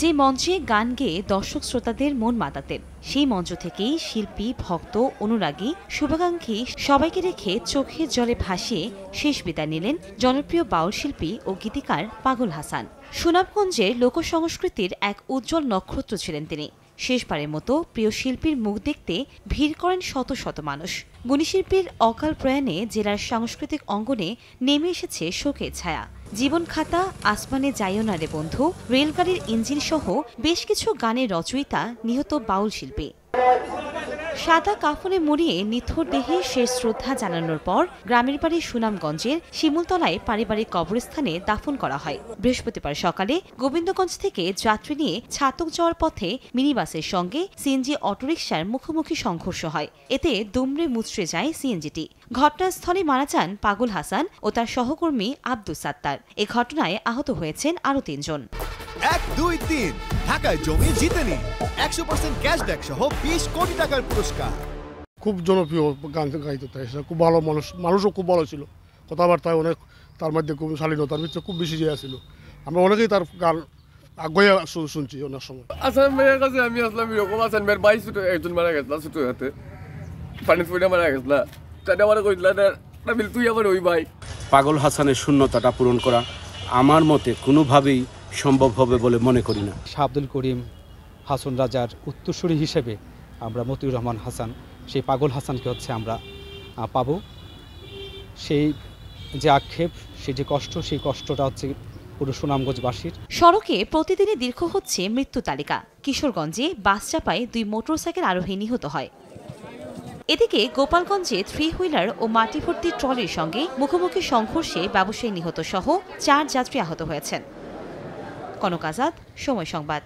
যে মঞ্চে গান গেয়ে দর্শক শ্রোতাদের মন মাতাতেন, সেই মঞ্চ থেকেই শিল্পী, ভক্ত, অনুরাগী, শুভাকাঙ্ক্ষী সবাইকে রেখে চোখের জলে ভাসিয়ে শেষ বিদায় নিলেন জনপ্রিয় বাউল শিল্পী ও গীতিকার পাগল হাসান। সুনামগঞ্জের লোকসংস্কৃতির এক উজ্জ্বল নক্ষত্র ছিলেন তিনি। শেষবারের মতো প্রিয় শিল্পীর মুখ দেখতে ভিড় করেন শত শত মানুষ। গুণী শিল্পীর অকাল প্রয়াণে জেলার সাংস্কৃতিক অঙ্গনে নেমে এসেছে শোকের ছায়া। জীবন খাতা, আসমানে যাইও না রে বন্ধু, রেলগাড়ির ইঞ্জিন সহ বেশ কিছু গানের রচয়িতা নিহত বাউল শিল্পী। সাদা কাফনে মুড়িয়ে নিথর দেহে শেষ শ্রদ্ধা জানানোর পর গ্রামের বাড়ি সুনামগঞ্জের শিমুলতলায় পারিবারিক কবরস্থানে দাফন করা হয়। বৃহস্পতিবার সকালে গোবিন্দগঞ্জ থেকে যাত্রী নিয়ে ছাতক যাওয়ার পথে মিনিবাসের সঙ্গে সিএনজি অটোরিকশার মুখোমুখি সংঘর্ষ হয়। এতে দুমড়ে মুচড়ে যায় সিএনজিটি। ঘটনাস্থলে মারা যান পাগল হাসান ও তার সহকর্মী আব্দুস সাত্তার। এ ঘটনায় আহত হয়েছেন আরও ৩ জন। ১, ২, ৩ ঢাকায় জমি জিতে নিন ১০০% ক্যাশব্যাক সহ ২০ কোটি টাকার পুরস্কার। খুব জনপ্রিয় গান গাইতে, খুব ভালো মানুষও খুব ভালো ছিল, কথাবার্তায় অনেক, তার মধ্যে খুব শালীনতার ভিতরে খুব বেশি ইয়ে ছিল। আমরা অনেকেই তার গান আগে শুনছি অনেক সময়। আসান ভাইয়ের কাছে আমি আসলাম এরকম, আসান ভাইয়ের ২২ ফুট একজন মারা গেছিল, ছোট হাতে পানি ফুটে মারা গেছিল, তাই আমার কইছিল নাবিল তুই আমার ওই ভাই। পাগল হাসানের শূন্যতাটা পূরণ করা আমার মতে কোনোভাবেই সম্ভব হবে বলে মনে করি না। শাহ আব্দুল করিম, হাসন রাজার উত্তরসূরি হিসেবে আমরা মতিউর রহমান হাসান, সেই পাগল হাসানকে আমরা পাবো। সেই যে আক্ষেপ, সেই যে কষ্ট, সেই কষ্টটা পুরো সুনামগঞ্জবাসীর। সড়কে প্রতিদিনই দীর্ঘ হচ্ছে মৃত্যু তালিকা। কিশোরগঞ্জে বাস চাপায় 2 মোটরসাইকেল আরোহী নিহত হয়। এদিকে গোপালগঞ্জে 3 হুইলার ও মাটি ভর্তি ট্রলির সঙ্গে মুখোমুখি সংঘর্ষে ব্যবসায়ী নিহত সহ 4 যাত্রী আহত হয়েছেন। কনক আজাদ, সময় সংবাদ।